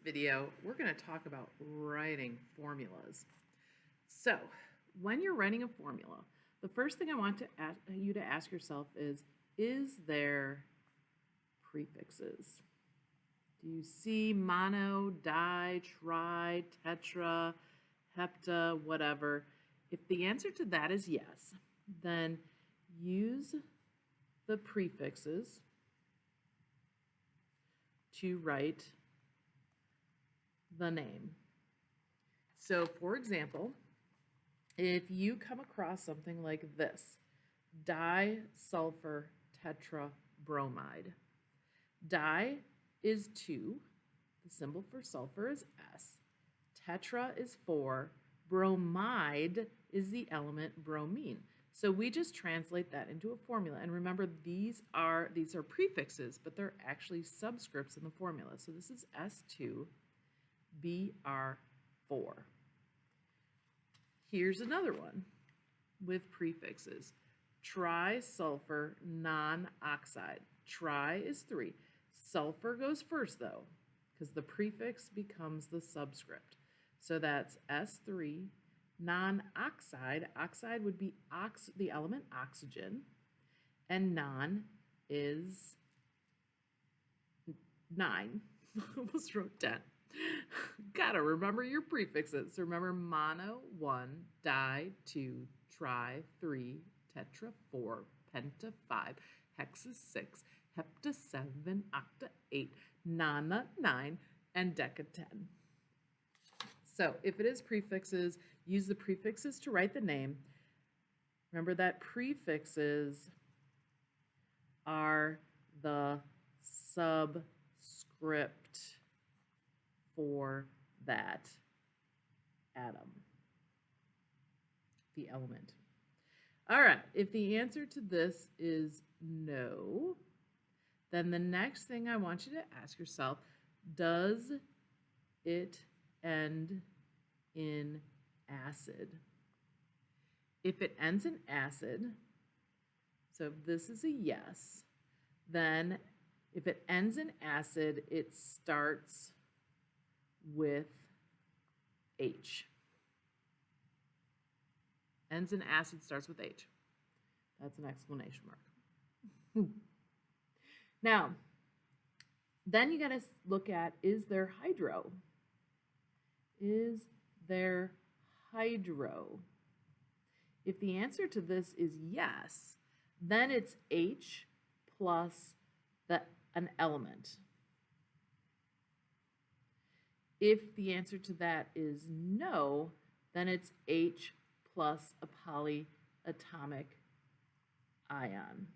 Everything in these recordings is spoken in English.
video, we're going to talk about writing formulas. So, when you're writing a formula, the first thing I want you to ask yourself is there prefixes? Do you see mono, di, tri, tetra, hepta, whatever? If the answer to that is yes, then use the prefixes to write the name. So, for example, if you come across something like this, disulfur tetrabromide. Di is 2, the symbol for sulfur is S, tetra is 4, bromide is the element bromine. So we just translate that into a formula. And remember, these are prefixes, but they're actually subscripts in the formula. So this is S2, Br4. Here's another one with prefixes. Trisulfur non-oxide. Tri is 3. Sulfur goes first, though, because the prefix becomes the subscript. So that's S3. Non-oxide, oxide would be the element oxygen, and non is 9. Almost wrote 10. Gotta remember your prefixes. So remember mono 1, di 2, tri 3, tetra 4, penta 5, hexa 6, hepta 7, octa 8, nona 9, and deca 10. So if it is prefixes, use the prefixes to write the name. Remember that prefixes are the subscript for that atom, the element. All right, if the answer to this is no, then the next thing I want you to ask yourself, does it end in acid? If it ends in acid, so if this is a yes, then if it ends in acid, it starts with H. Ends in acid, starts with H. That's an exclamation mark. Now, then you got to look at, is there hydro? Is there hydro? If the answer to this is yes, then it's H plus an element. If the answer to that is no, then it's H plus a polyatomic ion.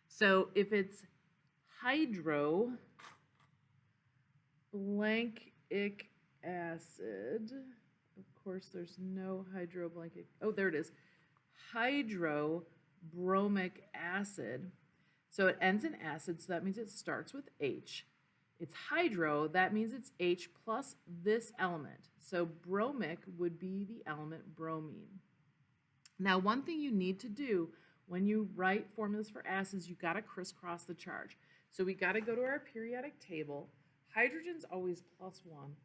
So if it's hydro, blankic acid, of course there's no hydroblankic, oh there it is, hydrobromic acid. So it ends in acid, so that means it starts with H. It's hydro, that means it's H plus this element. So bromic would be the element bromine. Now, one thing you need to do when you write formulas for acids, you got to crisscross the charge. So we got to go to our periodic table. Hydrogen's always +1.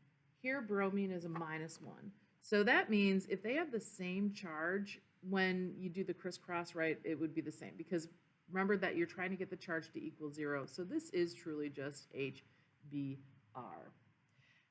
Here, bromine is a -1. So that means if they have the same charge, when you do the crisscross, right, it would be the same. Because remember that you're trying to get the charge to equal 0. So this is truly just HBr.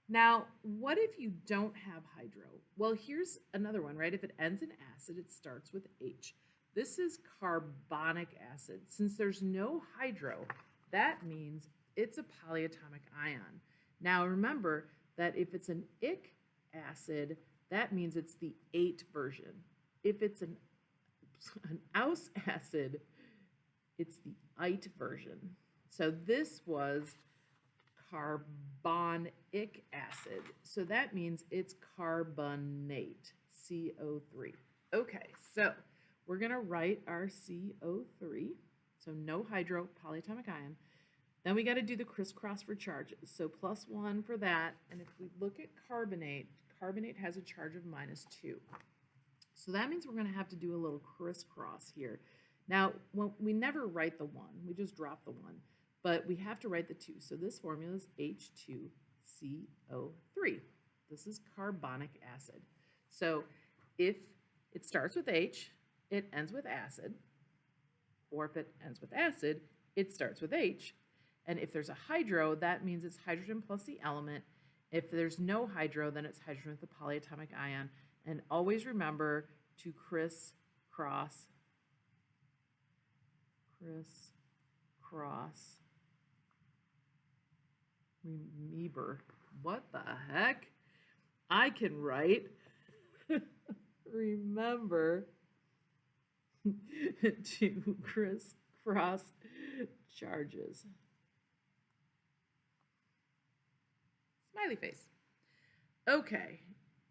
Now, what if you don't have hydro? Well, here's another one, right? If it ends in acid, it starts with H. This is carbonic acid. Since there's no hydro, that means it's a polyatomic ion. Now, remember that if it's an ic acid, that means it's the 8 version. If it's an aus acid, it's the ite version. So this was carbonic acid. So that means it's carbonate, CO3. Okay, so we're going to write our CO3. So no hydro, polyatomic ion. Then we got to do the crisscross for charges. So +1 for that. And if we look at carbonate, carbonate has a charge of -2. So that means we're going to have to do a little crisscross here. Now, we never write the 1. We just drop the 1. but we have to write the 2. So this formula is H2CO3. This is carbonic acid. So if it starts with H, it ends with acid, or if it ends with acid, it starts with H. And if there's a hydro, that means it's hydrogen plus the element. If there's no hydro, then it's hydrogen with the polyatomic ion. And always remember to crisscross, remember. What the heck? I can write, remember to crisscross charges. Smiley face. Okay,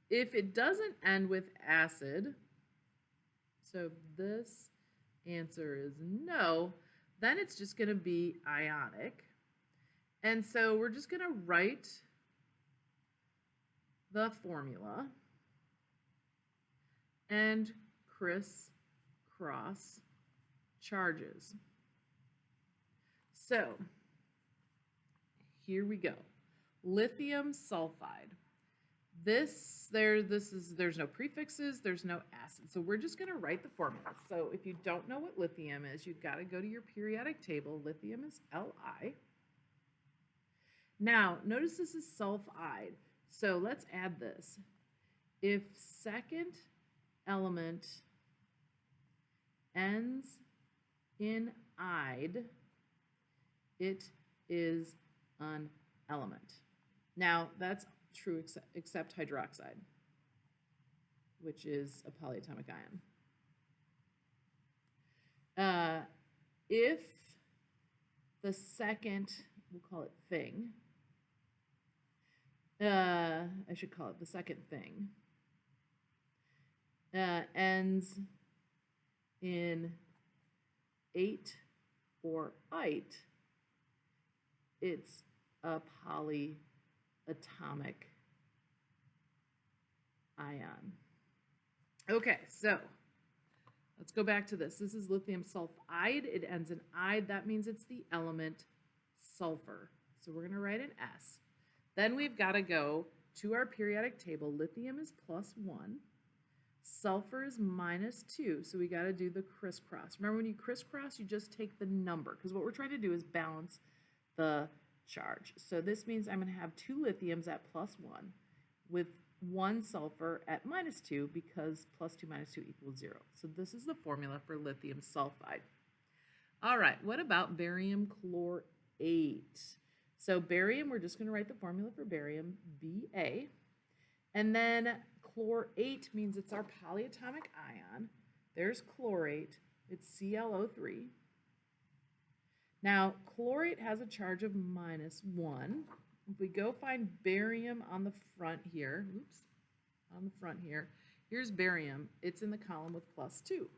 if it doesn't end with acid, so this answer is no, then it's just going to be ionic. And so we're just going to write the formula and crisscross charges. So here we go. Lithium sulfide. There's no prefixes, there's no acid. So we're just going to write the formula. So if you don't know what lithium is, you've got to go to your periodic table. Lithium is Li. Now, notice this is sulfide. So let's add this. If second element ends in "ide," it is an element. Now, that's true except hydroxide, which is a polyatomic ion. If the second, we'll call it thing, I should call it the second thing, ends in "ate" or "ite," it's a polyatomic ion. Okay, so let's go back to this. This is lithium sulfide. It ends in "ide." That means it's the element sulfur. So we're going to write an S. Then we've got to go to our periodic table. Lithium is +1. Sulfur is -2. So we got to do the crisscross. Remember, when you crisscross, you just take the number, because what we're trying to do is balance the charge. So this means I'm going to have 2 lithiums at +1 with 1 sulfur at -2, because +2 - 2 = 0. So this is the formula for lithium sulfide. All right, what about barium chlorate? So barium, we're just going to write the formula for barium, Ba. And then chlorate means it's our polyatomic ion. There's chlorate. It's ClO3. Now, chlorate has a charge of -1. If we go find barium on the front here, here's barium. It's in the column with +2.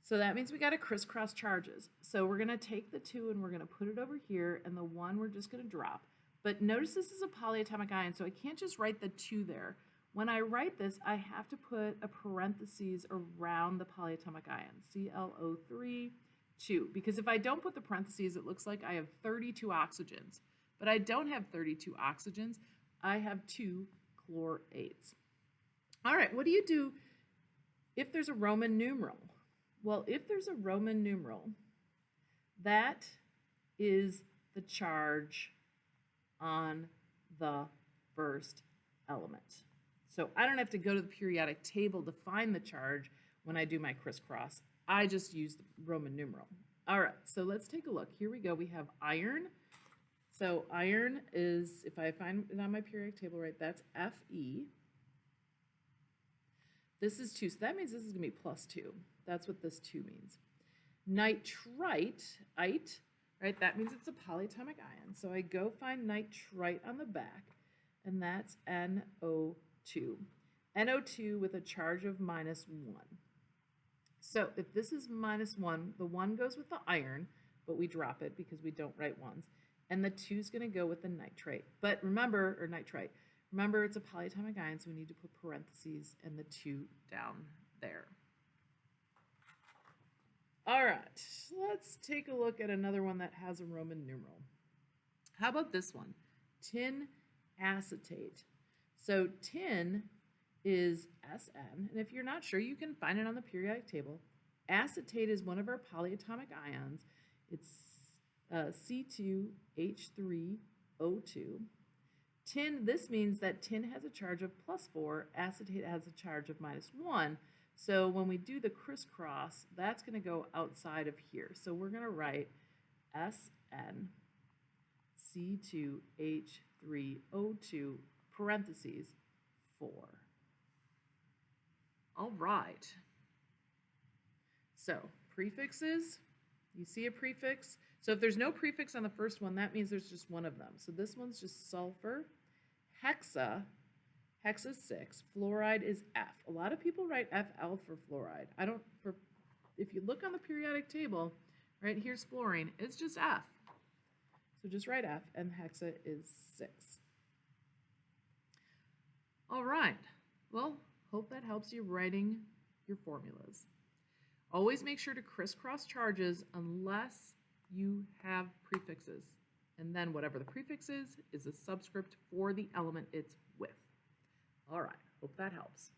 So that means we got to crisscross charges. So we're going to take the 2 and we're going to put it over here, and the 1 we're just going to drop. But notice this is a polyatomic ion, so I can't just write the 2 there. When I write this, I have to put a parentheses around the polyatomic ion, ClO3, 2. Because if I don't put the parentheses, it looks like I have 32 oxygens. But I don't have 32 oxygens. I have 2 chlorates. All right, what do you do if there's a Roman numeral? Well, if there's a Roman numeral, that is the charge on the first element. So I don't have to go to the periodic table to find the charge when I do my crisscross. I just use the Roman numeral. All right, so let's take a look. Here we go. We have iron. So iron is, if I find it on my periodic table, right, that's Fe. This is 2, so that means this is going to be +2. That's what this 2 means. Nitrite, right, that means it's a polyatomic ion. So I go find nitrite on the back, and that's NO2. NO2 with a charge of -1. So if this is -1, the 1 goes with the iron, but we drop it because we don't write 1s. And the 2 is going to go with the nitrate. But remember, or nitrite, remember it's a polyatomic ion, so we need to put parentheses and the 2 down there. All right, let's take a look at another one that has a Roman numeral. How about this one? Tin acetate. So tin is Sn, and if you're not sure, you can find it on the periodic table. Acetate is one of our polyatomic ions. It's C2H3O2. Tin, this means that tin has a charge of +4, acetate has a charge of -1. So when we do the crisscross, that's going to go outside of here. So we're going to write Sn C2H3O2 parentheses 4. All right. So prefixes, you see a prefix? So if there's no prefix on the first one, that means there's just one of them. So this one's just sulfur. Hexa, hexa 6. Fluoride is F. A lot of people write Fl for fluoride. If you look on the periodic table, right here's fluorine, it's just F. So just write F, and hexa is 6. All right. Well, hope that helps you writing your formulas. Always make sure to crisscross charges unless you have prefixes. And then whatever the prefix is a subscript for the element it's with. All right, hope that helps.